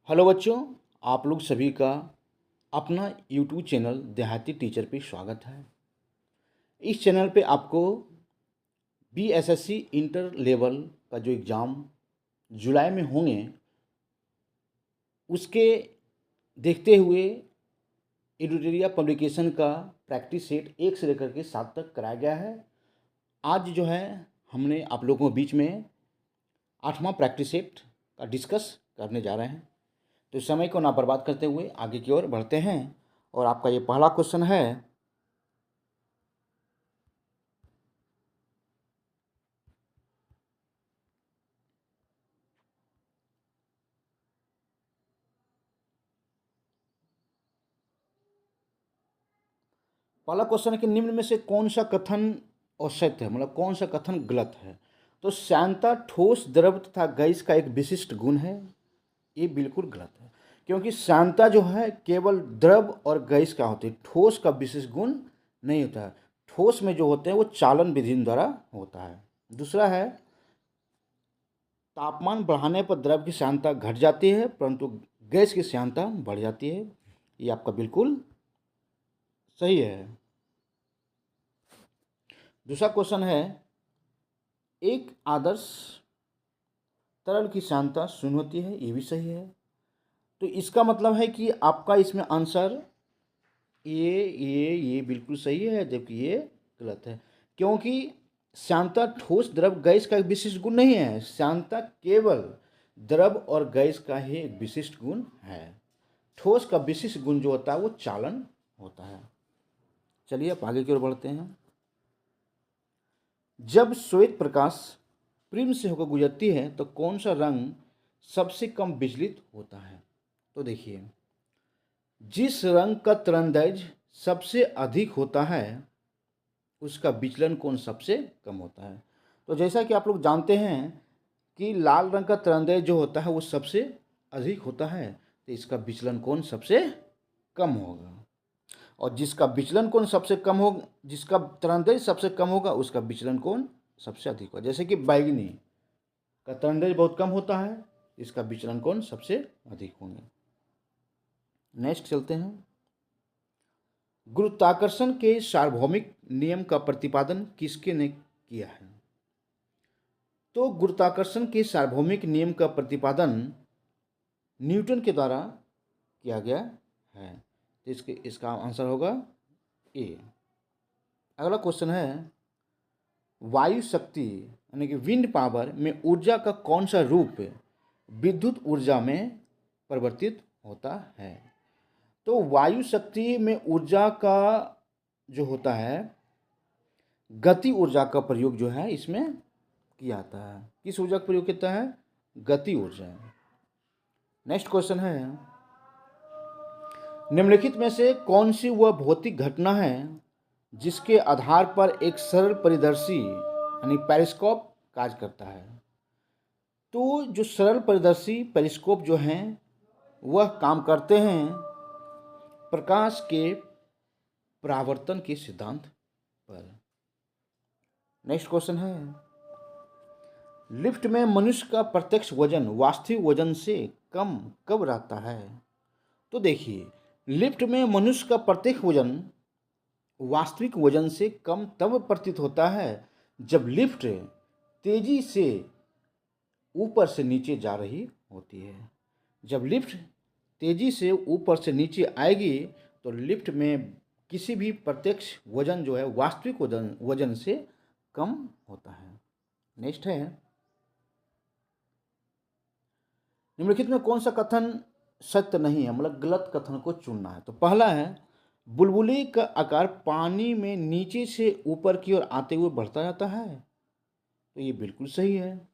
Hello बच्चों, आप लोग सभी का अपना यूट्यूब चैनल देहाती टीचर पे स्वागत है। इस चैनल पे आपको बीएसएससी इंटर लेवल का जो एग्ज़ाम जुलाई में होंगे उसके देखते हुए एडिटोरियल पब्लिकेशन का प्रैक्टिस सेट 1 से लेकर के 7 तक कराया गया है। आज जो है हमने आप लोगों के बीच में 8वां प्रैक्टिस सेट का डिस्कस करने जा रहे हैं। तो इस समय को ना बर्बाद करते हुए आगे की ओर बढ़ते हैं और आपका ये पहला क्वेश्चन है। पहला क्वेश्चन है कि निम्न में से कौन सा कथन असत्य है, मतलब कौन सा कथन गलत है। तो श्यानता ठोस द्रव तथा गैस का एक विशिष्ट गुण है, ये बिल्कुल गलत है। क्योंकि श्यानता जो है केवल द्रव और गैस का होती है, ठोस का विशिष्ट गुण नहीं होता है। ठोस में जो होते हैं वो चालन विधि द्वारा होता है। दूसरा है तापमान बढ़ाने पर द्रव की श्यानता घट जाती है परंतु गैस की श्यानता बढ़ जाती है, ये आपका बिल्कुल सही है। दूसरा क्वेश्चन है एक आदर्श तरल की श्यानता 0 होती है, ये भी सही है। तो इसका मतलब है कि आपका इसमें आंसर ये बिल्कुल सही है, जबकि ये गलत है। क्योंकि श्यानता ठोस द्रव गैस का एक विशिष्ट गुण नहीं है, श्यानता केवल द्रव और गैस का ही एक विशिष्ट गुण है। ठोस का विशिष्ट गुण जो होता है वो चालन होता है। चलिए अब आगे की ओर बढ़ते हैं। जब श्वेत प्रकाश प्रिज्म से होकर गुजरती है तो कौन सा रंग सबसे कम विचलित होता है। तो देखिए, जिस रंग का तरंगदैर्घ्य सबसे अधिक होता है उसका विचलन कोण सबसे कम होता है। तो जैसा कि आप लोग जानते हैं कि लाल रंग का तरंगदैर्घ्य जो होता है वो सबसे अधिक होता है, तो इसका विचलन कोण सबसे कम होगा। और जिसका विचलन कोण सबसे कम हो, जिसका तरंगदैर्घ्य सबसे कम होगा उसका विचलन कोण सबसे अधिक होगा। जैसे कि बैगनी का तरंगदैर्घ्य बहुत कम होता है, इसका विचलन कोण सबसे अधिक होंगे। नेक्स्ट चलते हैं। गुरुत्वाकर्षण के सार्वभौमिक नियम का प्रतिपादन किसके ने किया है। तो गुरुत्वाकर्षण के सार्वभौमिक नियम का प्रतिपादन न्यूटन के द्वारा किया गया है, तो इसका आंसर होगा ए। अगला क्वेश्चन है वायु शक्ति यानी कि विंड पावर में ऊर्जा का कौन सा रूप विद्युत ऊर्जा में परिवर्तित होता है। तो वायु शक्ति में ऊर्जा का जो होता है गति ऊर्जा का प्रयोग जो है इसमें किया जाता है। किस ऊर्जा का प्रयोग किया है? गति ऊर्जा। नेक्स्ट क्वेश्चन है निम्नलिखित में से कौन सी वह भौतिक घटना है जिसके आधार पर एक सरल परिदर्शी यानी पेरिस्कोप कार्य करता है। तो जो सरल परिदर्शी पेरिस्कोप जो हैं वह काम करते हैं प्रकाश के परावर्तन के सिद्धांत पर। नेक्स्ट क्वेश्चन है लिफ्ट में मनुष्य का प्रत्यक्ष वजन वास्तविक वजन से कम कब रहता है। तो देखिए, लिफ्ट में मनुष्य का प्रत्यक्ष वजन वास्तविक वजन से कम तब प्रतीत होता है जब लिफ्ट तेजी से ऊपर से नीचे जा रही होती है। जब लिफ्ट तेजी से ऊपर से नीचे आएगी तो लिफ्ट में किसी भी प्रत्यक्ष वजन जो है वास्तविक वजन से कम होता है। नेक्स्ट है निम्नलिखित में कौन सा कथन सत्य नहीं है, मतलब गलत कथन को चुनना है। तो पहला है बुलबुले का आकार पानी में नीचे से ऊपर की ओर आते हुए बढ़ता जाता है, तो ये बिल्कुल सही है।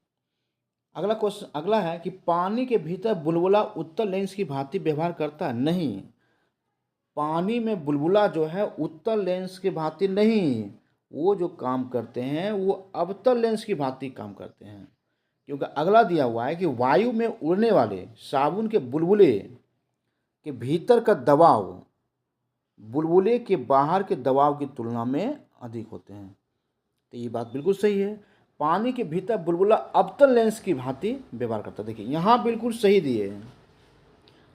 अगला क्वेश्चन अगला है कि पानी के भीतर बुलबुला उत्तल लेंस की भांति व्यवहार करता है। नहीं, पानी में बुलबुला जो है उत्तल लेंस की भांति नहीं, वो जो काम करते हैं वो अवतल लेंस की भांति काम करते हैं। क्योंकि अगला दिया हुआ है कि वायु में उड़ने वाले साबुन के बुलबुले के भीतर का दबाव बुलबुले के बाहर के दबाव की तुलना में अधिक होते हैं, तो ये बात बिल्कुल सही है। पानी के भीतर बुलबुला अवतल लेंस की भांति व्यवहार करता है। देखिए यहाँ बिल्कुल सही दिए हैं,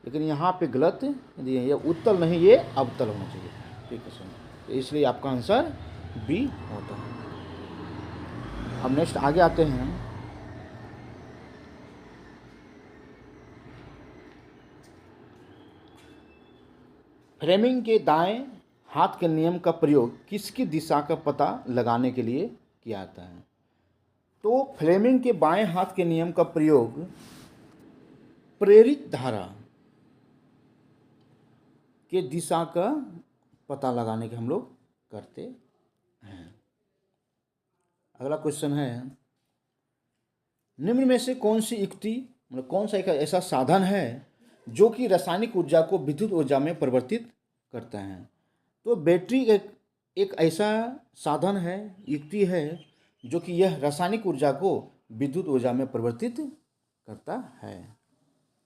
लेकिन यहाँ पे गलत दिए, ये उत्तल नहीं, ये अवतल होना चाहिए। ठीक है सर, तो इसलिए आपका आंसर बी होता है। अब नेक्स्ट आगे आते हैं। फ्रेमिंग के दाएं हाथ के नियम का प्रयोग किसकी दिशा का पता लगाने के लिए किया जाता है? तो फ्लेमिंग के बाएं हाथ के नियम का प्रयोग प्रेरित धारा के दिशा का पता लगाने के हम लोग करते हैं। अगला क्वेश्चन है, निम्न में से कौन सी युक्ति मतलब कौन सा एक ऐसा साधन है जो कि रासायनिक ऊर्जा को विद्युत ऊर्जा में परिवर्तित करता है? तो बैटरी एक ऐसा साधन है, युक्ति है, जो कि यह रासायनिक ऊर्जा को विद्युत ऊर्जा में परिवर्तित करता है।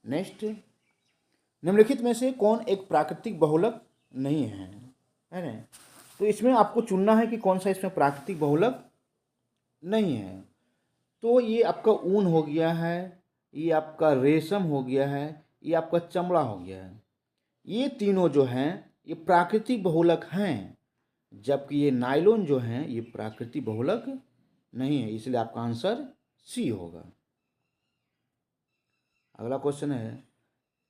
नेक्स्ट, निम्नलिखित में से कौन एक प्राकृतिक बहुलक नहीं है ना? तो इसमें आपको चुनना है कि कौन सा इसमें प्राकृतिक बहुलक नहीं है। तो ये आपका ऊन हो गया है, ये आपका रेशम हो गया है, ये आपका चमड़ा हो गया है। ये तीनों जो हैं ये प्राकृतिक बहुलक हैं, जबकि ये नायलॉन जो हैं ये प्राकृतिक बहुलक नहीं है, इसलिए आपका आंसर सी होगा। अगला क्वेश्चन है,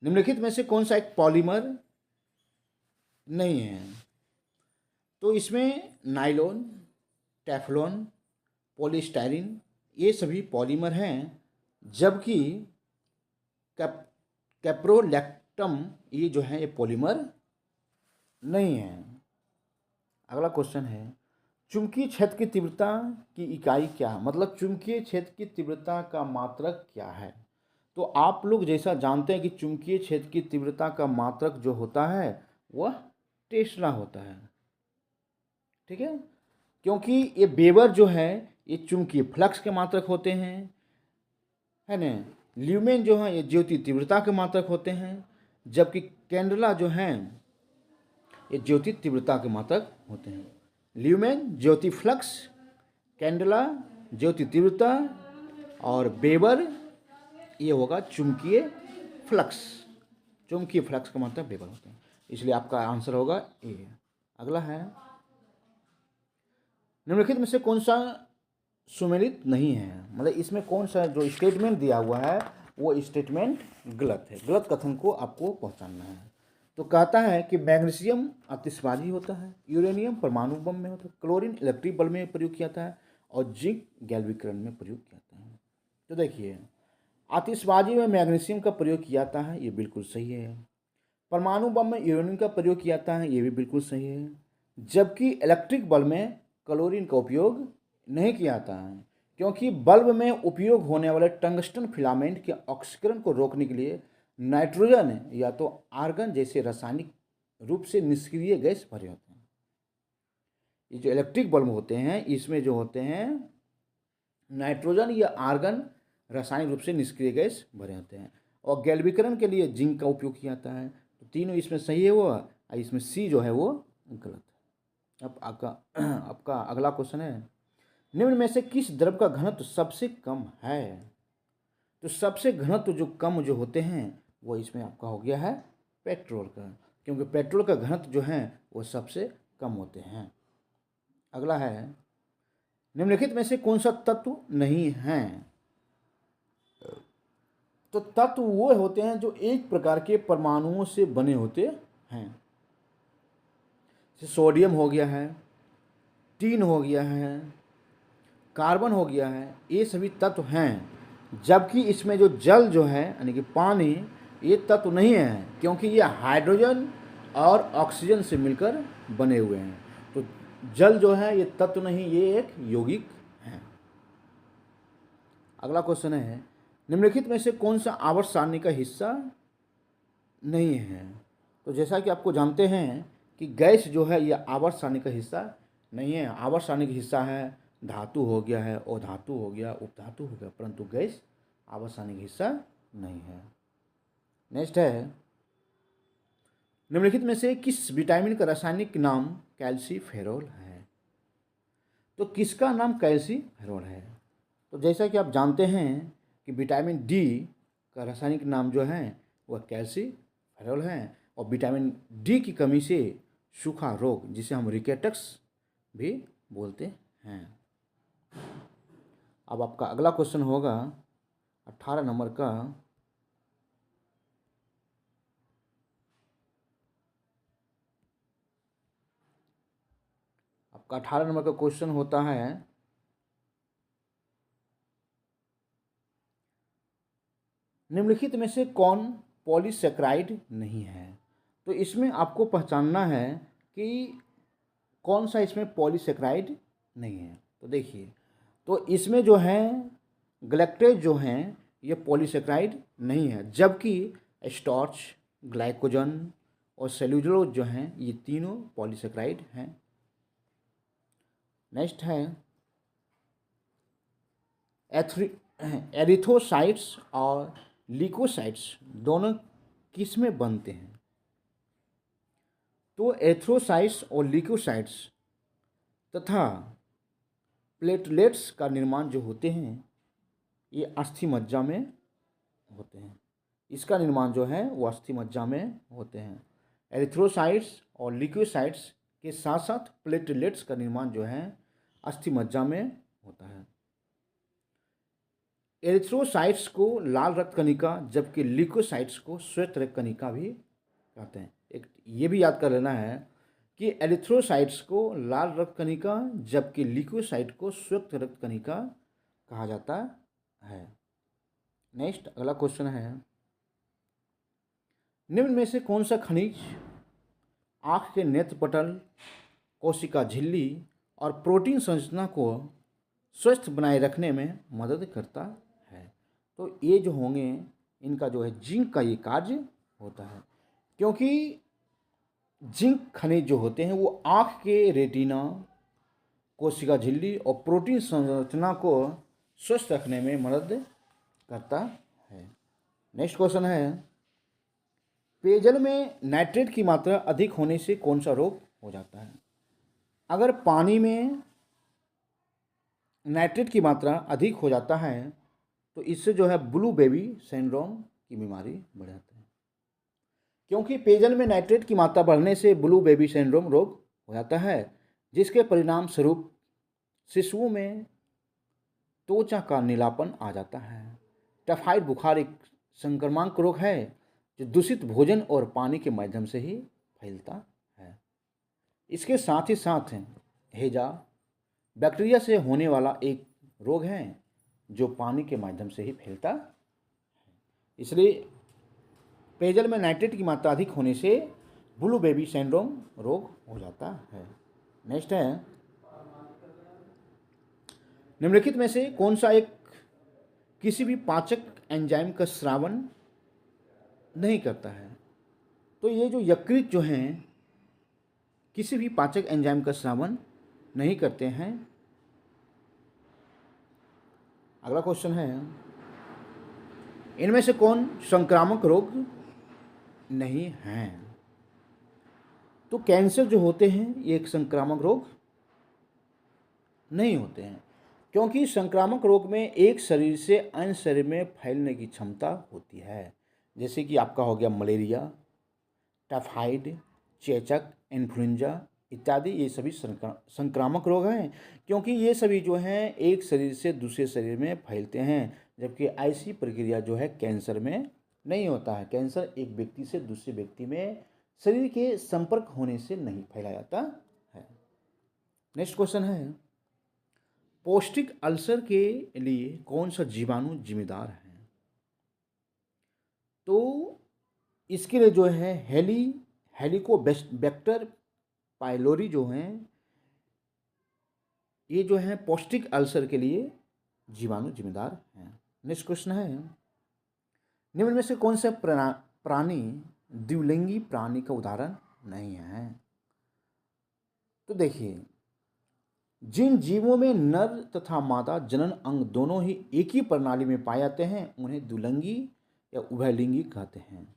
निम्नलिखित में से कौन सा एक पॉलीमर नहीं है? तो इसमें नायलॉन, टेफ्लॉन, पॉलीस्टाइरीन ये सभी पॉलीमर हैं, जबकि कैप्रोलैक्टम ये जो है ये पॉलीमर नहीं है। अगला क्वेश्चन है, चुंबकीय क्षेत्र की तीव्रता की इकाई क्या है? मतलब चुंबकीय क्षेत्र की तीव्रता का मात्रक क्या है? तो आप लोग जैसा जानते हैं कि चुंबकीय क्षेत्र की तीव्रता का मात्रक जो होता है वह टेस्ला होता है। ठीक है, क्योंकि ये वेबर जो है ये चुंबकीय फ्लक्स के मात्रक होते हैं, है ना। ल्यूमेन जो है ये ज्योति तीव्रता के मात्रक होते हैं, जबकि कैंडेला जो हैं ये ज्योति तीव्रता के मात्रक होते हैं। ल्यूमेन ज्योति फ्लक्स, कैंडेला ज्योति तीव्रता, और वेबर ये होगा चुंबकीय फ्लक्स। चुंबकीय फ्लक्स का मात्रक वेबर होते हैं, इसलिए आपका आंसर होगा ए। अगला है, निम्नलिखित में से कौन सा सुमेलित नहीं है? मतलब इसमें कौन सा जो स्टेटमेंट दिया हुआ है वो स्टेटमेंट गलत है, गलत कथन को आपको पहचानना है। तो कहता है कि मैग्नीशियम आतिशबाजी होता है, यूरेनियम परमाणु बम में होता है, क्लोरीन इलेक्ट्रिक बल्ब में प्रयोग किया जाता है, और जिंक गैल्विकरण में प्रयोग किया जाता है। तो देखिए, आतिशबाजी में मैग्नीशियम का प्रयोग किया जाता है, ये बिल्कुल सही है। परमाणु बम में यूरेनियम का प्रयोग किया जाता है, ये भी बिल्कुल सही है। जबकि इलेक्ट्रिक बल्ब में क्लोरीन का उपयोग नहीं किया जाता है, क्योंकि बल्ब में उपयोग होने वाले टंगस्टन फिलामेंट के ऑक्सीकरण को रोकने के लिए नाइट्रोजन या तो आर्गन जैसे रासायनिक रूप से निष्क्रिय गैस भरे होते हैं। ये जो इलेक्ट्रिक बल्ब होते हैं इसमें जो होते हैं नाइट्रोजन या आर्गन रासायनिक रूप से निष्क्रिय गैस भरे होते हैं, और गैल्विकरण के लिए जिंक का उपयोग किया जाता है। तो तीनों इसमें सही है, वो इसमें सी जो है वो गलत है। अब आपका अगला क्वेश्चन है, निम्न में से किस द्रव का घनत्व सबसे कम है? तो सबसे घनत्व जो कम जो होते हैं वो इसमें आपका हो गया है पेट्रोल का, क्योंकि पेट्रोल का घनत्व जो है वो सबसे कम होते हैं। अगला है, निम्नलिखित में से कौन सा तत्व नहीं है? तो तत्व वो होते हैं जो एक प्रकार के परमाणुओं से बने होते हैं। जैसे सोडियम हो गया है, टीन हो गया है, कार्बन हो गया है, ये सभी तत्व हैं। जबकि इसमें जो जल जो है यानी कि पानी, ये तत्व नहीं है, क्योंकि ये हाइड्रोजन और ऑक्सीजन से मिलकर बने हुए हैं। तो जल जो है ये तत्व नहीं, ये एक यौगिक है। अगला क्वेश्चन है, निम्नलिखित में से कौन सा आवर्त सारणी का हिस्सा नहीं है? तो जैसा कि आपको जानते हैं कि गैस जो है यह आवर्त सारणी का हिस्सा नहीं है। आवर्त सारणी का हिस्सा है धातु हो गया है, अधातु हो गया, उपधातु हो गया, परंतु गैस आवर्त सारणी का हिस्सा नहीं है। नेक्स्ट है, निम्नलिखित में से किस विटामिन का रासायनिक नाम कैल्सीफेरॉल है? तो किसका नाम कैल्सीफेरॉल है? तो जैसा कि आप जानते हैं कि विटामिन डी का रासायनिक नाम जो है वह कैल्सीफेरॉल वायरल हैं, और विटामिन डी की कमी से सूखा रोग जिसे हम रिकेटस भी बोलते हैं। अब आपका अगला क्वेश्चन होगा 18 नंबर का। आपका 18 नंबर का क्वेश्चन होता है, निम्नलिखित में से कौन पॉलीसेकेराइड नहीं है। तो इसमें आपको पहचानना है कि कौन सा इसमें पॉलीसेकेराइड नहीं है। तो देखिए, तो इसमें जो है गैलेक्टेज जो हैं ये पॉलीसेकेराइड नहीं है, जबकि स्टार्च, ग्लाइकोजन और सेल्यूलोज जो हैं ये तीनों पॉलीसेकेराइड हैं। नेक्स्ट है एरिथ्रोसाइट्स और ल्यूकोसाइट्स दोनों किस में बनते हैं। तो एरिथ्रोसाइट्स और ल्यूकोसाइट्स तथा प्लेटलेट्स का निर्माण जो होते हैं ये अस्थि मज्जा में होते हैं। इसका निर्माण जो है वो अस्थि मज्जा में होते हैं। एरिथ्रोसाइट्स और ल्यूकोसाइट्स के साथ साथ प्लेटलेट्स का निर्माण जो है अस्थि मज्जा में होता है। एरिथ्रोसाइट्स को लाल रक्त कणिका जबकि ल्यूकोसाइट्स को श्वेत रक्त कणिका भी कहते हैं। एक ये भी याद कर लेना है कि एरिथ्रोसाइट्स को लाल रक्त कणिका जबकि ल्यूकोसाइट को श्वेत रक्त कणिका कहा जाता है। नेक्स्ट अगला क्वेश्चन है, निम्न में से कौन सा खनिज आँख के नेत्रपटल, कोशिका झिल्ली और प्रोटीन संरचना को स्वस्थ बनाए रखने में मदद करता है। तो ये जो होंगे इनका जो है जिंक का ये कार्य होता है, क्योंकि जिंक खनिज जो होते हैं वो आँख के रेटिना, कोशिका झिल्ली और प्रोटीन संरचना को स्वस्थ रखने में मदद करता है। नेक्स्ट क्वेश्चन है, पेयजल में नाइट्रेट की मात्रा अधिक होने से कौन सा रोग हो जाता है। अगर पानी में नाइट्रेट की मात्रा अधिक हो जाता है तो इससे जो है ब्लू बेबी सिंड्रोम की बीमारी बढ़ जाती है, क्योंकि पेयजल में नाइट्रेट की मात्रा बढ़ने से ब्लू बेबी सिंड्रोम रोग हो जाता है, जिसके परिणाम स्वरूप शिशुओं में त्वचा का नीलापन आ जाता है। टाइफाइड बुखार एक संक्रामक रोग है जो दूषित भोजन और पानी के माध्यम से ही फैलता है। इसके साथ ही साथ हैजा बैक्टीरिया से होने वाला एक रोग है जो पानी के माध्यम से ही फैलता है। इसलिए पेयजल में नाइट्रेट की मात्रा अधिक होने से ब्लू बेबी सिंड्रोम रोग हो जाता है। नेक्स्ट है, निम्नलिखित में से कौन सा एक किसी भी पाचक एंजाइम का स्रावन नहीं करता है। तो ये जो यकृत जो हैं किसी भी पाचक एंजाइम का स्रावन नहीं करते हैं। अगला क्वेश्चन है, इनमें से कौन संक्रामक रोग नहीं हैं। तो कैंसर जो होते हैं ये एक संक्रामक रोग नहीं होते हैं, क्योंकि संक्रामक रोग में एक शरीर से अन्य शरीर में फैलने की क्षमता होती है, जैसे कि आपका हो गया मलेरिया, टाइफाइड, चेचक, इन्फ्लुएंजा इत्यादि। ये सभी संक्रामक रोग हैं, क्योंकि ये सभी जो हैं एक शरीर से दूसरे शरीर में फैलते हैं, जबकि ऐसी प्रक्रिया जो है कैंसर में नहीं होता है। कैंसर एक व्यक्ति से दूसरे व्यक्ति में शरीर के संपर्क होने से नहीं फैला जाता है। नेक्स्ट क्वेश्चन है, पौष्टिक अल्सर के लिए कौन सा जीवाणु जिम्मेदार है। तो इसके लिए जो है हेलिकोबैक्टर पाइलोरी जो हैं ये जो है पौष्टिक अल्सर के लिए जीवाणु जिम्मेदार हैं। नेक्स्ट क्वेश्चन है, निम्न में से कौन सा प्राणी द्विलिंगी प्राणी का उदाहरण नहीं है। तो देखिए, जिन जीवों में नर तथा मादा जनन अंग दोनों ही एक ही प्रणाली में पाए जाते हैं उन्हें द्विलिंगी या उभयलिंगी कहते हैं।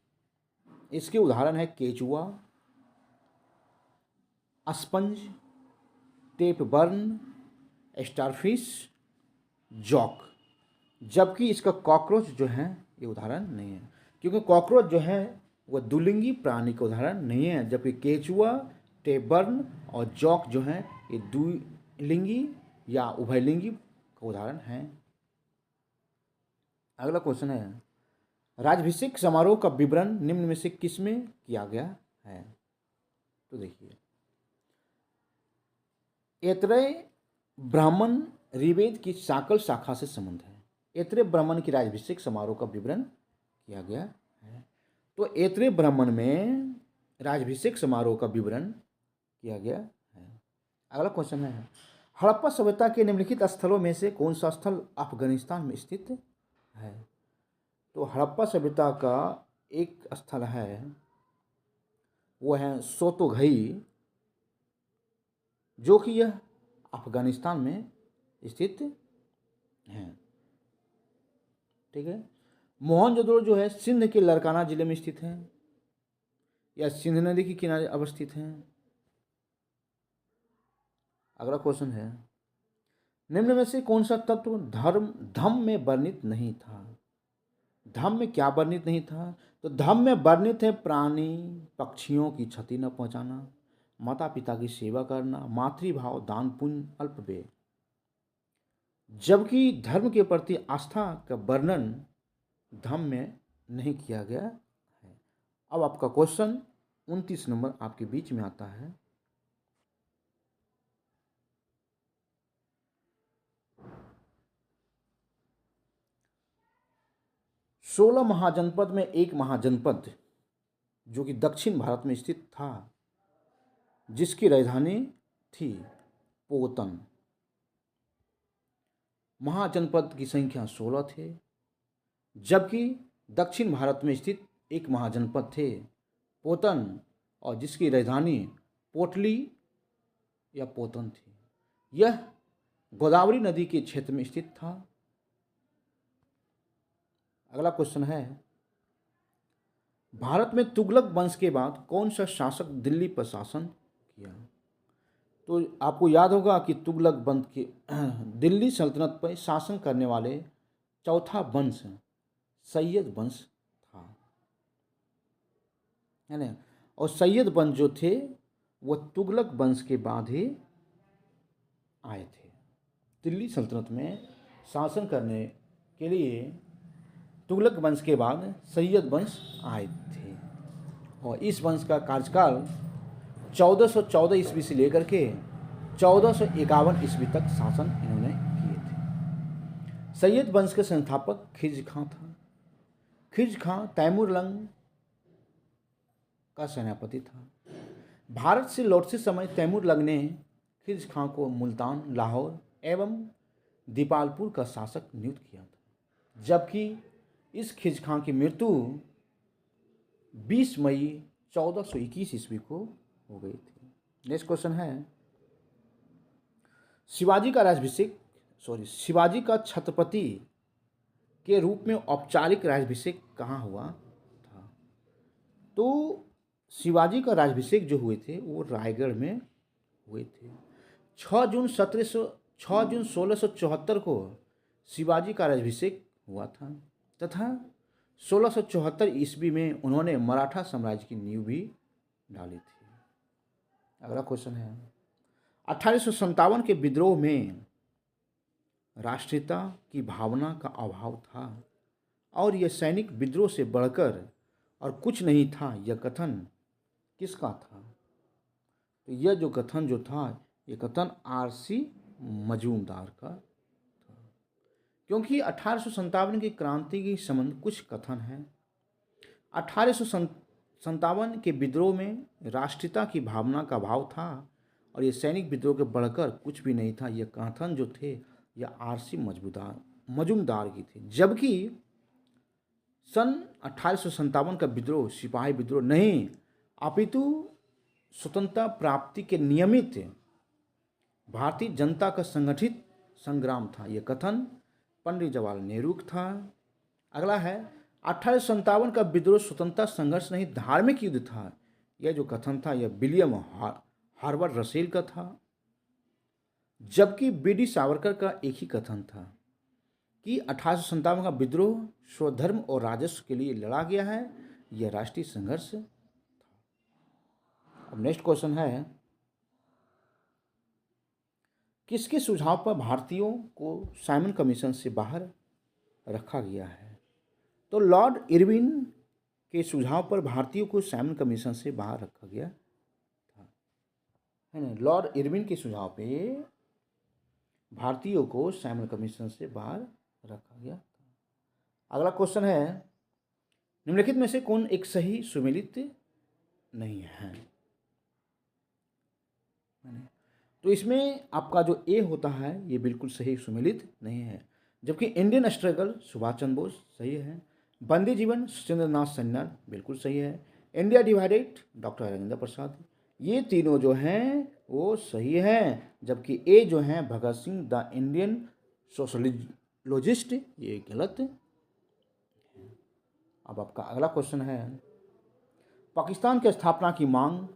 इसके उदाहरण है केचुआ, स्पंज, टेपबर्न, स्टारफिश, जॉक, जबकि इसका कॉकरोच जो है ये उदाहरण नहीं है, क्योंकि कॉकरोच जो है वह द्विलिंगी प्राणी का उदाहरण नहीं है, जबकि केचुआ, टेबर्न और जॉक जो हैं ये द्विलिंगी या उभयलिंगी का उदाहरण हैं। अगला क्वेश्चन है, राजभिषेक समारोह का विवरण निम्न में से किसमें किया गया है? तो देखिए, ऐतरेय ब्राह्मण ऋग्वेद की शाकल शाखा से संबंध है। ऐतरेय ब्राह्मण की राजभिषेक समारोह का विवरण किया गया है। तो ऐतरेय ब्राह्मण में राजभिषेक समारोह का विवरण किया गया है। अगला क्वेश्चन है, हड़प्पा सभ्यता के निम्नलिखित स्थलों में से कौन सा स्थल अफगानिस्तान में स्थित है? तो हड़प्पा सभ्यता का एक स्थल है, वो है सोतोघई, जो कि यह अफगानिस्तान में स्थित है। ठीक है। मोहनजोदड़ो जो है सिंध के लरकाना जिले में स्थित है या सिंध नदी के किनारे अवस्थित है। अगला क्वेश्चन है, निम्न में से कौन सा तत्व धम्म में वर्णित नहीं था? धम्म में क्या वर्णित नहीं था? तो धम्म में वर्णित है प्राणी पक्षियों की क्षति न पहुंचाना, माता पिता की सेवा करना, मातृभाव, दान पुण्य, अल्पव्यय। जबकि धर्म के प्रति आस्था का वर्णन धम्म में नहीं किया गया है। अब आपका क्वेश्चन 29 नंबर आपके बीच में आता है, सोलह महाजनपद में एक महाजनपद जो कि दक्षिण भारत में स्थित था, जिसकी राजधानी थी पोतन। महाजनपद की संख्या 16 थे, जबकि दक्षिण भारत में स्थित एक महाजनपद थे पोतन, और जिसकी राजधानी पोटली या पोतन थी। यह गोदावरी नदी के क्षेत्र में स्थित था। अगला क्वेश्चन है, भारत में तुगलक वंश के बाद कौन सा शासक दिल्ली पर शासन किया? तो आपको याद होगा कि तुगलक वंश के दिल्ली सल्तनत पर शासन करने वाले चौथा वंश सैयद वंश था, है ना। और सैयद वंश जो थे वह तुगलक वंश के बाद ही आए थे। दिल्ली सल्तनत में शासन करने के लिए तुगलक वंश के बाद सैयद वंश आए थे, और इस वंश का कार्यकाल 1414 ईस्वी से लेकर के 1451 ईस्वी तक शासन इन्होंने किए थे। सैयद वंश के संस्थापक खिज खां था। खिज खां तैमूरलंग का सेनापति था। भारत से लौटते समय तैमूरलंग ने खिज खां को मुल्तान, लाहौर एवं दीपालपुर का शासक नियुक्त किया था, जबकि इस खिज खां की मृत्यु 20 मई 1421 ईस्वी को हो गई थी। नेक्स्ट क्वेश्चन है, शिवाजी का छत्रपति के रूप में औपचारिक राज्याभिषेक कहाँ हुआ था? तो शिवाजी का राज्याभिषेक जो हुए थे वो रायगढ़ में हुए थे। 6 जून 1674 को शिवाजी का राज्याभिषेक हुआ था तथा 1674 ईस्वी में उन्होंने मराठा साम्राज्य की नींव भी डाली थी। अगला क्वेश्चन है, 1857 के विद्रोह में राष्ट्रीयता की भावना का अभाव था और यह सैनिक विद्रोह से बढ़कर और कुछ नहीं था, यह कथन किसका था? तो यह जो कथन जो था, यह कथन आरसी मजूमदार का था, क्योंकि 1857 की क्रांति के संबंध कुछ कथन हैं। 1857 के विद्रोह में राष्ट्रीयता की भावना का अभाव था और यह सैनिक विद्रोह के बढ़कर कुछ भी नहीं था, यह कथन जो थे यह आरसी मजूमदार की थे। जबकि सन 1857 का विद्रोह सिपाही विद्रोह नहीं अपितु स्वतंत्रता प्राप्ति के नियमित भारतीय जनता का संगठित संग्राम था, यह कथन पंडित जवाहरलाल नेहरू था। अगला है, 1857 का विद्रोह स्वतंत्रता संघर्ष नहीं धार्मिक युद्ध था, यह जो कथन था यह विलियम हार्वर्ड रसेल का था। जबकि बीडी सावरकर का एक ही कथन था कि 1857 का विद्रोह स्वधर्म और राजस्व के लिए लड़ा गया है, यह राष्ट्रीय संघर्ष था। अब नेक्स्ट क्वेश्चन है, किसके सुझाव पर भारतीयों को साइमन कमीशन से बाहर रखा गया है? तो लॉर्ड इरविन के सुझाव पर भारतीयों को साइमन कमीशन से बाहर रखा गया था, है ना। लॉर्ड इरविन के सुझाव पे भारतीयों को साइमन कमीशन से बाहर रखा गया था। अगला क्वेश्चन है, निम्नलिखित में से कौन एक सही सुमेलित नहीं है? तो इसमें आपका जो ए होता है ये बिल्कुल सही सुमेलित नहीं है, जबकि इंडियन स्ट्रगल सुभाष चंद्र बोस सही है, वंदे जीवन सत्येंद्र नाथ सन्याल बिल्कुल सही है, India divided doctor Rajendra Prasad, ये तीनों जो हैं वो सही हैं, जबकि ए जो हैं Bhagat Singh the Indian socialist ये गलत है। अब आपका अगला क्वेश्चन है, पाकिस्तान की स्थापना की मांग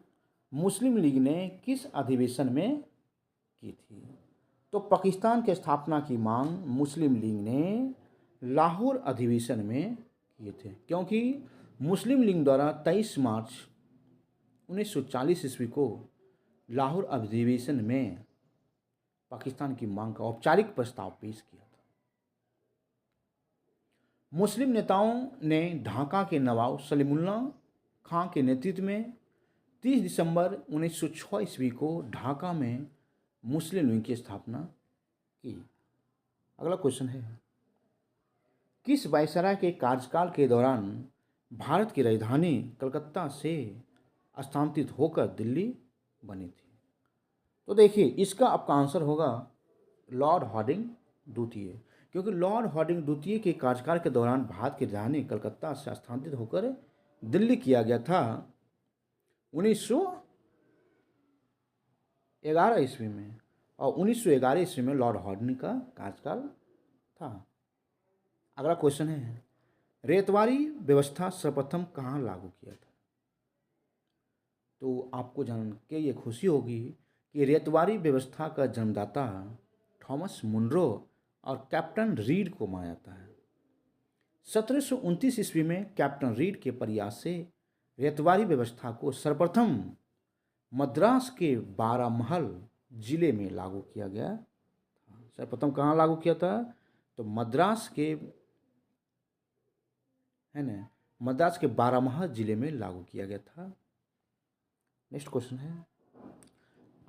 मुस्लिम लीग ने किस अधिवेशन में की थी? तो पाकिस्तान की स्थापना की मांग मुस्लिम लीग ने लाहौर अधिवेशन में किए थे, क्योंकि मुस्लिम लीग द्वारा 23 मार्च 1940 ईस्वी को लाहौर अधिवेशन में पाकिस्तान की मांग का औपचारिक प्रस्ताव पेश किया था। मुस्लिम नेताओं ने ढाका के नवाब सलीमुल्लाह खां के नेतृत्व में 30 दिसंबर 1906 ईस्वी को ढाका में मुस्लिम लीग की स्थापना की। अगला क्वेश्चन है, किस वायसराय के कार्यकाल के दौरान भारत की राजधानी कलकत्ता से स्थानांतरित होकर दिल्ली बनी थी? तो देखिए इसका आपका आंसर होगा लॉर्ड हार्डिंग द्वितीय, क्योंकि लॉर्ड हार्डिंग द्वितीय के कार्यकाल के दौरान भारत की राजधानी कलकत्ता से स्थानांतरित होकर दिल्ली किया गया था 1911 ईस्वी में, और 1911 ईस्वी में लॉर्ड हार्डिंग का कार्यकाल था। अगला क्वेश्चन है, रेतवारी व्यवस्था सर्वप्रथम कहाँ लागू किया था? तो आपको जान के ये खुशी होगी कि रेतवारी व्यवस्था का जन्मदाता थॉमस मुनरो और कैप्टन रीड को माना जाता है। 1729 ईस्वी में कैप्टन रीड के प्रयास से रेतवारी व्यवस्था को सर्वप्रथम मद्रास के बारामहल जिले में लागू किया गया। सर्वप्रथम कहाँ लागू किया था? तो मद्रास के, है ना, मद्रास के बारामहल जिले में लागू किया गया था। नेक्स्ट क्वेश्चन है,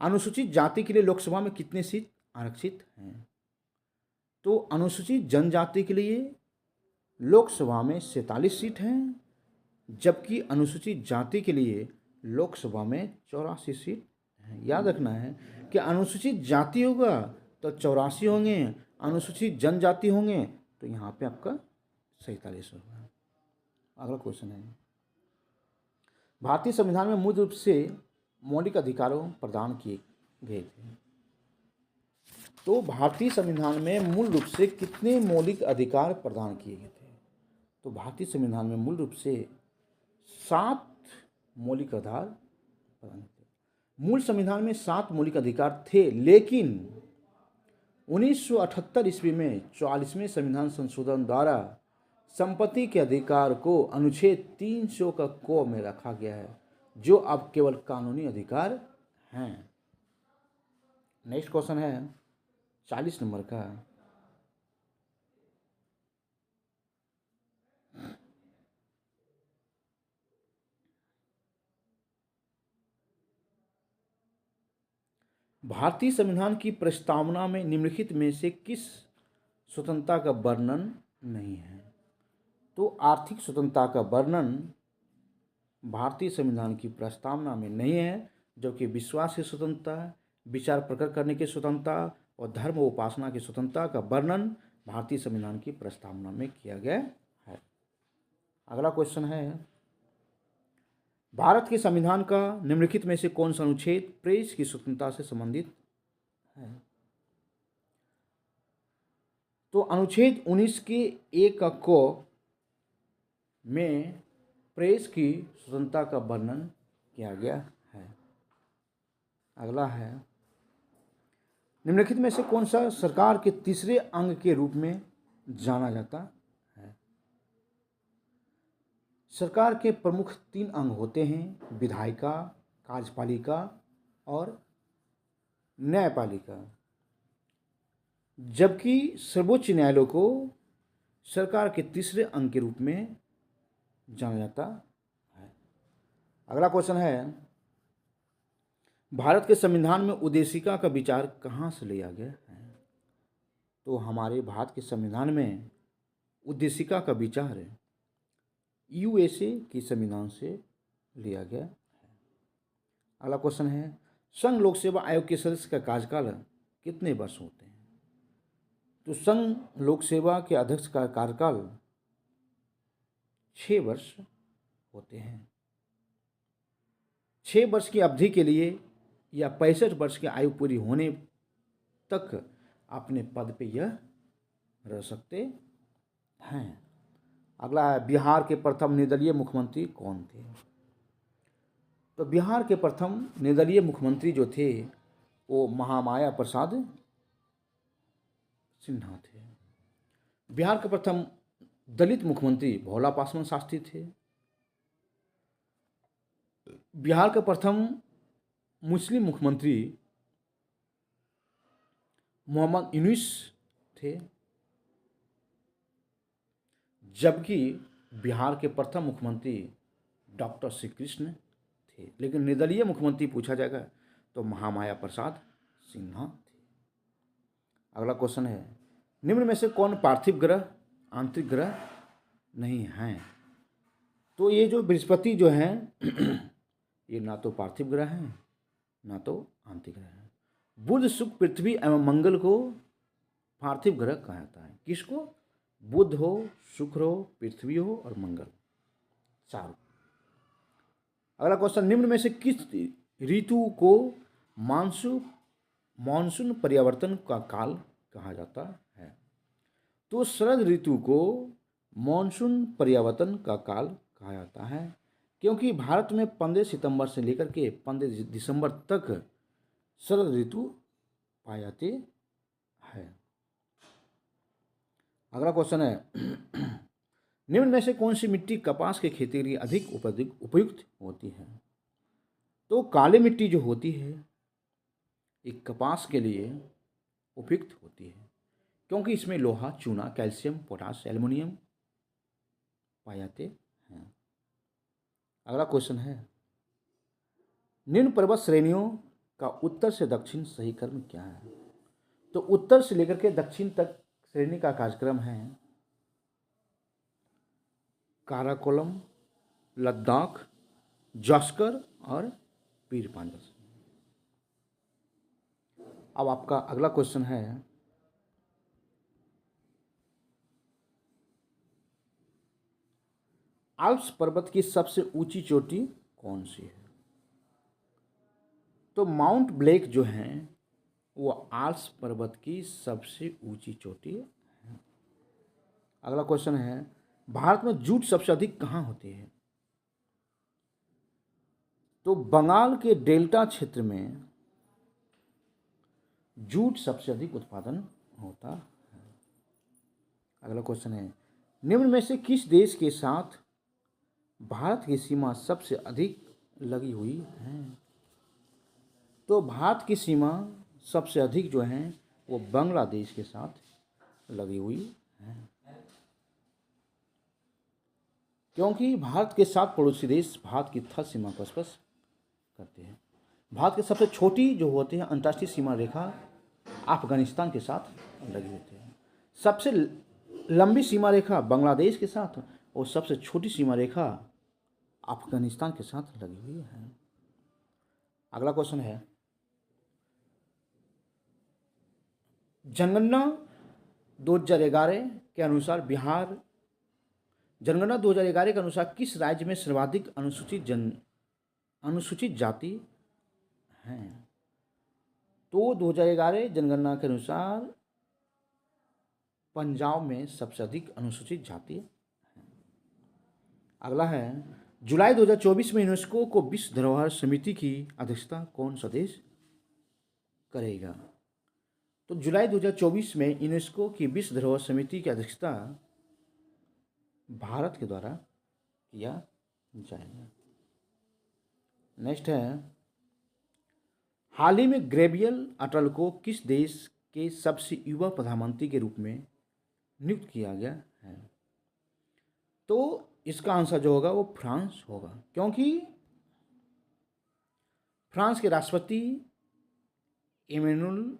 अनुसूचित जाति के लिए लोकसभा में कितने सीट आरक्षित हैं? तो अनुसूचित जनजाति के लिए लोकसभा में 47 सीट हैं, जबकि अनुसूचित जाति के लिए लोकसभा में 84 सीट हैं। याद रखना है कि अनुसूचित जाति होगा तो 84 होंगे, अनुसूचित जनजाति होंगे तो यहाँ पे आपका 47 होगा। अगला क्वेश्चन है, भारतीय संविधान में मूल रूप से मौलिक अधिकारों प्रदान किए गए थे। तो भारतीय संविधान में मूल रूप से कितने मौलिक अधिकार प्रदान किए गए थे? तो भारतीय संविधान में मूल रूप से 7 मौलिक अधिकार प्रदान किए। मूल संविधान में 7 मौलिक अधिकार थे, लेकिन 1978 ईस्वी में 44वें संविधान संशोधन द्वारा संपत्ति के अधिकार को अनुच्छेद 300 का क में रखा गया है, जो अब केवल कानूनी अधिकार हैं। नेक्स्ट क्वेश्चन है 40 नंबर का, भारतीय संविधान की प्रस्तावना में निम्नलिखित में से किस स्वतंत्रता का वर्णन नहीं है? तो आर्थिक स्वतंत्रता का वर्णन भारतीय संविधान की प्रस्तावना में नहीं है, जबकि विश्वास की स्वतंत्रता, विचार प्रकट करने की स्वतंत्रता और धर्म उपासना की स्वतंत्रता का वर्णन भारतीय संविधान की प्रस्तावना में किया गया है। अगला क्वेश्चन है, भारत के संविधान का निम्नलिखित में से कौन सा अनुच्छेद प्रेस की स्वतंत्रता से संबंधित है? तो अनुच्छेद 19 के 1 का क में प्रेस की स्वतंत्रता का वर्णन किया गया है। अगला है, निम्नलिखित में से कौन सा सरकार के तीसरे अंग के रूप में जाना जाता है? सरकार के प्रमुख 3 अंग होते हैं, विधायिका, कार्यपालिका और न्यायपालिका। जबकि सर्वोच्च न्यायालय को सरकार के तीसरे अंग के रूप में जाना जाता है। अगला क्वेश्चन है, भारत के संविधान में उद्देशिका का विचार कहाँ से लिया गया है? तो हमारे भारत के संविधान में उद्देशिका का विचार यूएसए के संविधान से लिया गया है। अगला क्वेश्चन है, संघ लोक सेवा आयोग के सदस्य का कार्यकाल कितने वर्ष होते हैं? तो संघ लोक सेवा के अध्यक्ष का कार्यकाल 6 वर्ष होते हैं। 6 वर्ष की अवधि के लिए या 65 वर्ष की आयु पूरी होने तक अपने पद पे यह रह सकते हैं। अगला है, बिहार के प्रथम निर्दलीय मुख्यमंत्री कौन थे? तो बिहार के प्रथम निर्दलीय मुख्यमंत्री जो थे वो महामाया प्रसाद सिन्हा थे। बिहार के प्रथम दलित मुख्यमंत्री भोला पासवान शास्त्री थे। बिहार के प्रथम मुस्लिम मुख्यमंत्री मोहम्मद यूनुस थे। जबकि बिहार के प्रथम मुख्यमंत्री डॉक्टर श्री कृष्ण थे। लेकिन निर्दलीय मुख्यमंत्री पूछा जाएगा तो महामाया प्रसाद सिन्हा थे। अगला क्वेश्चन है, निम्न में से कौन पार्थिव ग्रह आंतरिक ग्रह नहीं हैं? तो ये जो बृहस्पति जो है ये ना तो पार्थिव ग्रह है ना तो आंतरिक ग्रह है। बुध, शुक्र, पृथ्वी एवं मंगल को पार्थिव ग्रह कहा जाता है। किसको? बुध हो, शुक्र हो, पृथ्वी हो और मंगल, चारों। अगला क्वेश्चन, निम्न में से किस ऋतु को मानसून परिवर्तन का काल कहा जाता है? तो शरद ऋतु को मानसून परिवर्तन का काल कहा जाता है, क्योंकि भारत में 15 सितंबर से लेकर के 15 दिसंबर तक शरद ऋतु पाए जाते हैं। अगला क्वेश्चन है, निम्न में से कौन सी मिट्टी कपास की खेती के लिए अधिक उपयुक्त होती है? तो काली मिट्टी जो होती है एक कपास के लिए उपयुक्त होती है, क्योंकि इसमें लोहा, चूना, कैल्शियम, पोटास, एल्युमिनियम पाए जाते हैं। अगला क्वेश्चन है, निम्न पर्वत श्रेणियों का उत्तर से दक्षिण सही क्रम क्या है? तो उत्तर से लेकर के दक्षिण तक श्रेणी का कार्यक्रम है काराकोरम, लद्दाख, जास्कर और पीर पांजल। अब आपका अगला क्वेश्चन है, आल्प्स पर्वत की सबसे ऊंची चोटी कौन सी है? तो माउंट ब्लैक जो है वो आल्प्स पर्वत की सबसे ऊंची चोटी है। अगला क्वेश्चन है, भारत में जूट सबसे अधिक कहाँ होती है? तो बंगाल के डेल्टा क्षेत्र में जूट सबसे अधिक उत्पादन होता है। अगला क्वेश्चन है, निम्न में से किस देश के साथ भारत की सीमा सबसे अधिक लगी हुई है? तो भारत की सीमा सबसे अधिक जो है वो बांग्लादेश के साथ लगी हुई है, क्योंकि भारत के साथ पड़ोसी देश भारत की थल सीमा को स्पर्श करते हैं। भारत की सबसे छोटी जो होती है अंतर्राष्ट्रीय सीमा रेखा अफगानिस्तान के साथ लगी होती है। सबसे लंबी सीमा रेखा बांग्लादेश के साथ और सबसे छोटी सीमा रेखा अफगानिस्तान के साथ लगी हुई है। अगला क्वेश्चन है, जनगणना 2011 के अनुसार जनगणना 2011 के अनुसार किस राज्य में सर्वाधिक अनुसूचित जाति हैं? तो 2011 जनगणना के अनुसार पंजाब में सबसे अधिक अनुसूचित जाति है। अगला है, जुलाई 2024 में यूनेस्को को विश्व धरोहर समिति की अध्यक्षता कौन सा देश करेगा? तो जुलाई 2024 में यूनेस्को की विश्व धरोहर समिति की अध्यक्षता भारत के द्वारा किया जाएगा। नेक्स्ट है, हाल ही में गैब्रियल अटल को किस देश के सबसे युवा प्रधानमंत्री के रूप में नियुक्त किया गया है? तो इसका आंसर जो होगा वो फ्रांस होगा, क्योंकि फ्रांस के राष्ट्रपति इमैनुअल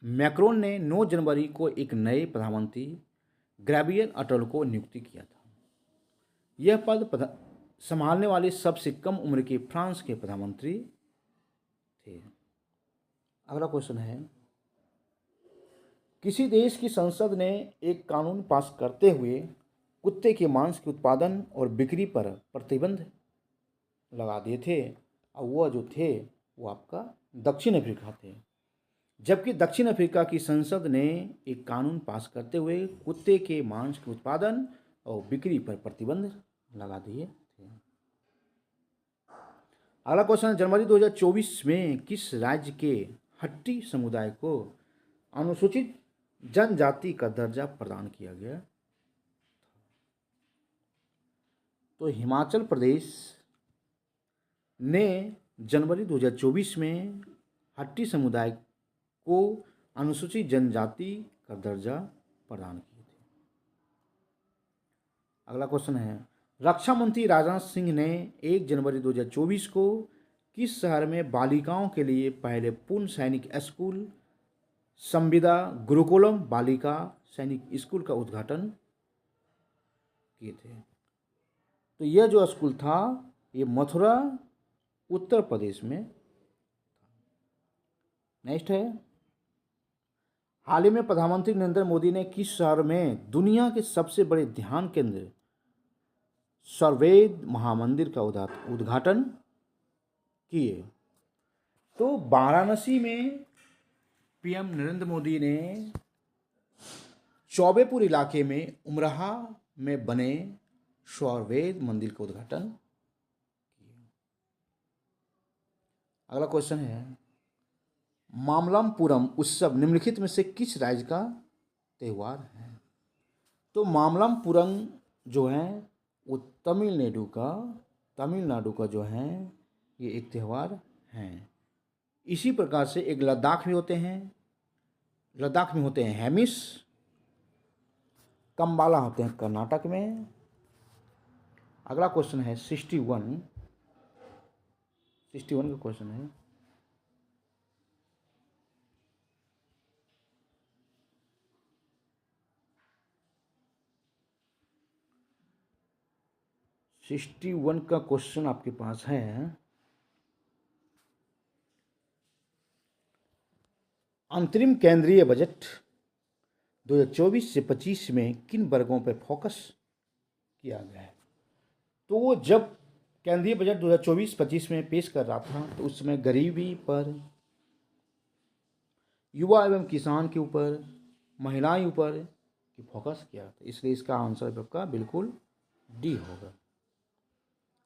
मैक्रोन ने 9 जनवरी को एक नए प्रधानमंत्री गैब्रियल अटल को नियुक्त किया था। यह पद संभालने वाले सबसे कम उम्र के फ्रांस के प्रधानमंत्री थे। अगला क्वेश्चन है, किसी देश की संसद ने एक कानून पास करते हुए कुत्ते के मांस के उत्पादन और बिक्री पर प्रतिबंध लगा दिए थे, और वह जो थे वो आपका दक्षिण अफ्रीका थे। जबकि दक्षिण अफ्रीका की संसद ने एक कानून पास करते हुए कुत्ते के मांस के उत्पादन और बिक्री पर प्रतिबंध लगा दिए थे। अगला क्वेश्चन है, जनवरी 2024 में किस राज्य के हट्टी समुदाय को अनुसूचित जनजाति का दर्जा प्रदान किया गया? तो हिमाचल प्रदेश ने जनवरी 2024 में हट्टी समुदाय को अनुसूचित जनजाति का दर्जा प्रदान किए थे। अगला क्वेश्चन है, रक्षा मंत्री राजनाथ सिंह ने 1 जनवरी 2024 को किस शहर में बालिकाओं के लिए पहले पूर्ण सैनिक स्कूल संविदा गुरुकुलम बालिका सैनिक स्कूल का उद्घाटन किए थे? तो यह जो स्कूल था ये मथुरा उत्तर प्रदेश में। नेक्स्ट है, हाल ही में प्रधानमंत्री नरेंद्र मोदी ने किस शहर में दुनिया के सबसे बड़े ध्यान केंद्र सर्ववेद महामंदिर का उद्घाटन किए? तो वाराणसी में पीएम नरेंद्र मोदी ने चौबेपुर इलाके में उमराहा में बने सर्ववेद मंदिर का उद्घाटन किया। अगला क्वेश्चन है, मामल्लपुरम उत्सव निम्नलिखित में से किस राज्य का त्यौहार है? तो मामल्लपुरम जो है वो तमिलनाडु का जो है ये एक त्यौहार है। इसी प्रकार से एक लद्दाख में होते हैं, लद्दाख में होते हैं हेमिस, कम्बाला होते हैं कर्नाटक में। अगला क्वेश्चन है 61 का क्वेश्चन है, का क्वेश्चन आपके पास है, अंतरिम केंद्रीय बजट 2024 से 25 में किन वर्गों पर फोकस किया गया है? तो वो जब केंद्रीय बजट 2024-25 में पेश कर रहा था तो उस समय गरीबी पर, युवा एवं किसान के ऊपर, महिलाएं ऊपर की फोकस किया था, इसलिए इसका आंसर आपका बिल्कुल डी होगा।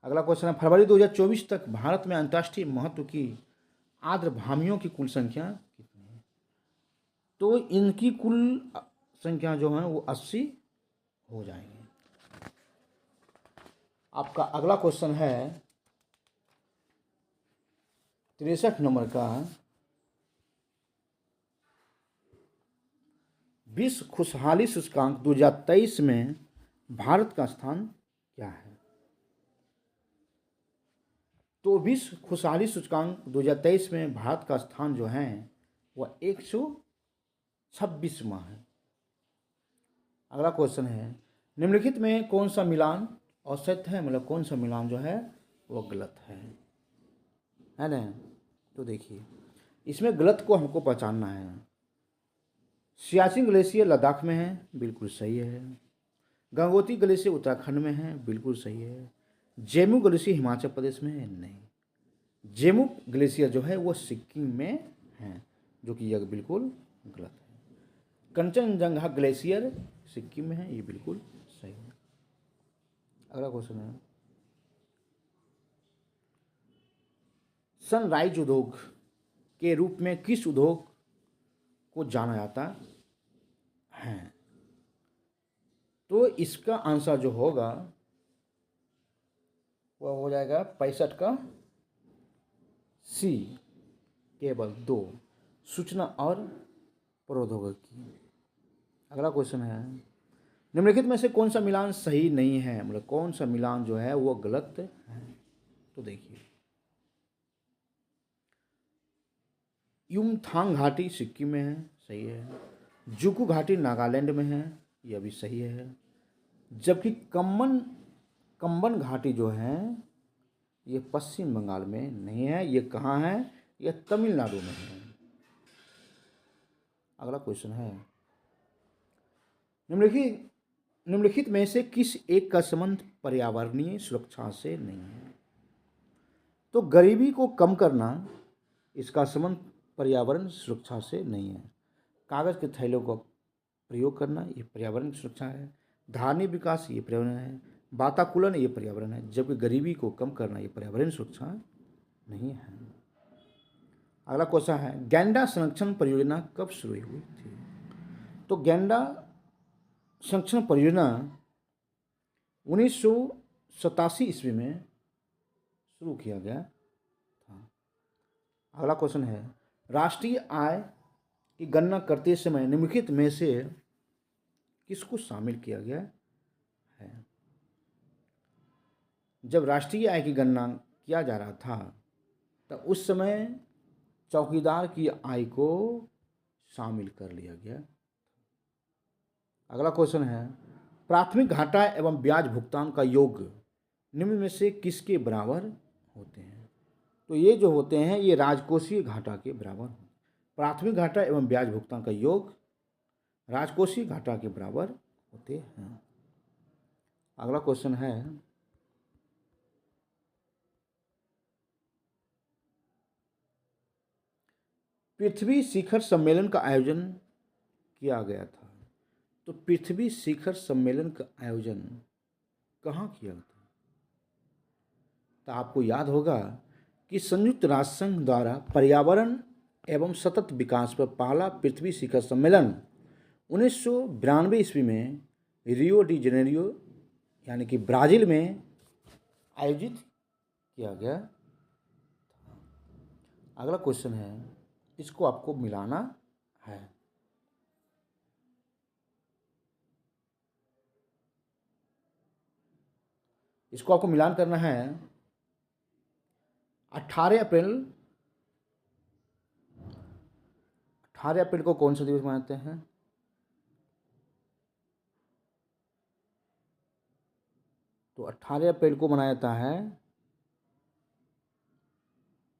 अगला क्वेश्चन है, फरवरी 2024 तक भारत में अंतर्राष्ट्रीय महत्व की आर्द्रभूमियों की कुल संख्या कितनी है? तो इनकी कुल संख्या जो है वो 80 हो जाएंगे। आपका अगला क्वेश्चन है 63 नंबर का, विश्व खुशहाली सूचकांक 2023 में भारत का स्थान क्या है? तो विश्व खुशहाली सूचकांक 2023 में भारत का स्थान जो है वह 126वां है। अगला क्वेश्चन है, निम्नलिखित में कौन सा मिलान असत्य है, मतलब कौन सा मिलान जो है वो गलत है ना? तो देखिए इसमें गलत को हमको पहचानना है। सियाचिन ग्लेशियर लद्दाख में है, बिल्कुल सही है। गंगोत्री ग्लेशियर उत्तराखंड में है, बिल्कुल सही है। जेमू ग्लेशियर हिमाचल प्रदेश में है, नहीं। जेमू ग्लेशियर जो है वो सिक्किम में है, जो कि यह बिल्कुल गलत है। कंचनजंगा ग्लेशियर सिक्किम में है, ये बिल्कुल सही है। अगला क्वेश्चन है, सनराइज उद्योग के रूप में किस उद्योग को जाना जाता है? तो इसका आंसर जो होगा वह हो जाएगा 65 का सी, केवल 2, सूचना और प्रौद्योगिकी। अगला क्वेश्चन है, निम्नलिखित में से कौन सा मिलान सही नहीं है, मतलब कौन सा मिलान जो है वो गलत है। तो देखिए, युमथांग घाटी सिक्किम में है, सही है। जुकू घाटी नागालैंड में है, यह भी सही है। जबकि कंबन घाटी जो है ये पश्चिम बंगाल में नहीं है, ये कहाँ है, यह तमिलनाडु में है। अगला क्वेश्चन है, निम्नलिखित में से किस एक का संबंध पर्यावरणीय सुरक्षा से नहीं है। तो गरीबी को कम करना, इसका संबंध पर्यावरण सुरक्षा से नहीं है। कागज़ के थैलों का प्रयोग करना, ये पर्यावरण सुरक्षा है। धार्मिक विकास, ये पर्यावरण है। वाताकुलन, ये पर्यावरण है। जबकि गरीबी को कम करना, ये पर्यावरण सुरक्षा नहीं है। अगला क्वेश्चन है, गैंडा संरक्षण परियोजना कब शुरू हुई थी। तो गैंडा संरक्षण परियोजना 1987 ईस्वी में शुरू किया गया था। अगला क्वेश्चन है, राष्ट्रीय आय की गणना करते समय निम्नलिखित में से किसको शामिल किया गया है। जब राष्ट्रीय आय की गणना किया जा रहा था तब उस समय चौकीदार की आय को शामिल कर लिया गया। अगला क्वेश्चन है, प्राथमिक घाटा एवं ब्याज भुगतान का योग निम्न में से किसके बराबर होते हैं। तो ये जो होते हैं ये राजकोषीय घाटा के बराबर होते हैं। प्राथमिक घाटा एवं ब्याज भुगतान का योग राजकोषीय घाटा के बराबर होते हैं। अगला क्वेश्चन है, पृथ्वी शिखर सम्मेलन का आयोजन किया गया था। तो पृथ्वी शिखर सम्मेलन का आयोजन कहाँ किया था। तो आपको याद होगा कि संयुक्त राष्ट्र संघ द्वारा पर्यावरण एवं सतत विकास पर पहला पृथ्वी शिखर सम्मेलन 1992 ईस्वी में रियो डी जेनेरियो यानी कि ब्राज़ील में आयोजित किया गया। अगला क्वेश्चन है, इसको आपको मिलाना है। इसको आपको मिलान करना है। 18 अप्रैल को कौन सा दिवस मनाते हैं। तो 18 अप्रैल को मनाया जाता है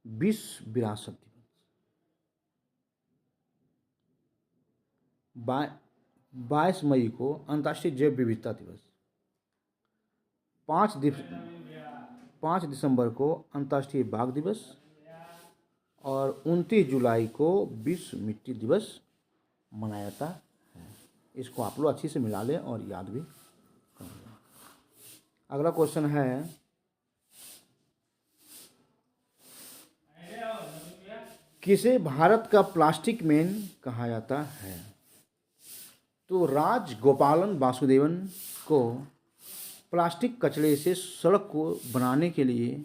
विश्व विरासत दिवस। 22 मई को अंतर्राष्ट्रीय जैव विविधता दिवस। 5 दिसंबर को अंतर्राष्ट्रीय बाघ दिवस और 29 जुलाई को विश्व मिट्टी दिवस मनाया जाता है। इसको आप लोग अच्छी से मिला लें और याद भी कर लें। अगला क्वेश्चन है, किसे भारत का प्लास्टिक मैन कहा जाता है। तो राजगोपालन वासुदेवन को प्लास्टिक कचरे से सड़क को बनाने के लिए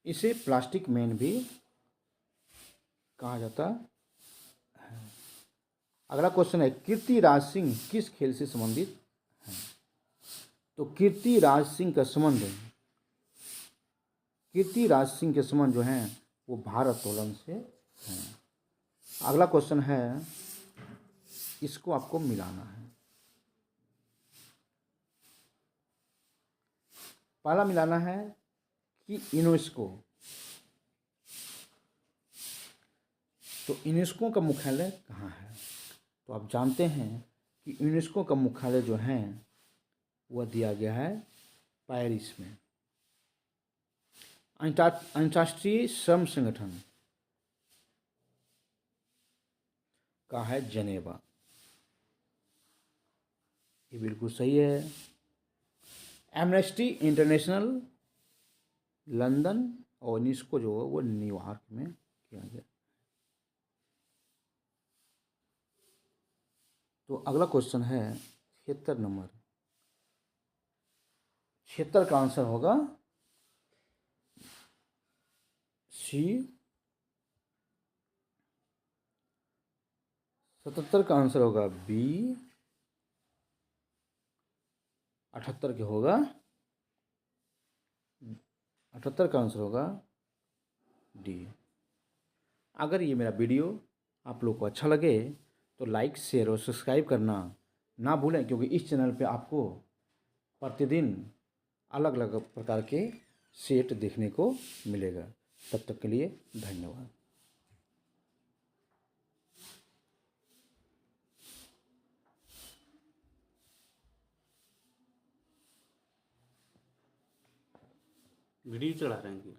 इसे प्लास्टिक मैन भी कहा जाता है। अगला क्वेश्चन है, कीर्तिराज सिंह किस खेल से संबंधित है। तो कीर्तिराज सिंह के संबंध जो हैं वो भारोत्तोलन से हैं। अगला क्वेश्चन है, इसको आपको मिलाना है। पहला मिलाना है कि यूनेस्को, तो यूनेस्को का मुख्यालय कहाँ है। तो आप जानते हैं कि यूनेस्को का मुख्यालय जो है वह दिया गया है पेरिस में। अंतर्राष्ट्रीय श्रम संगठन का है जनेवा। ये बिल्कुल सही है। एमनेस्टी इंटरनेशनल लंदन और यूनेस्को जो है वो न्यूयॉर्क में किया गया। तो अगला क्वेश्चन है 76 नंबर, 76 का आंसर होगा सी। 77 का आंसर होगा बी। 78 के होगा 78 का आंसर होगा डी। अगर ये मेरा वीडियो आप लोग को अच्छा लगे तो लाइक शेयर और सब्सक्राइब करना ना भूलें, क्योंकि इस चैनल पे आपको प्रतिदिन अलग अलग प्रकार के सेट देखने को मिलेगा। तब तक के लिए धन्यवाद। वीडियो चला रहे हैं कि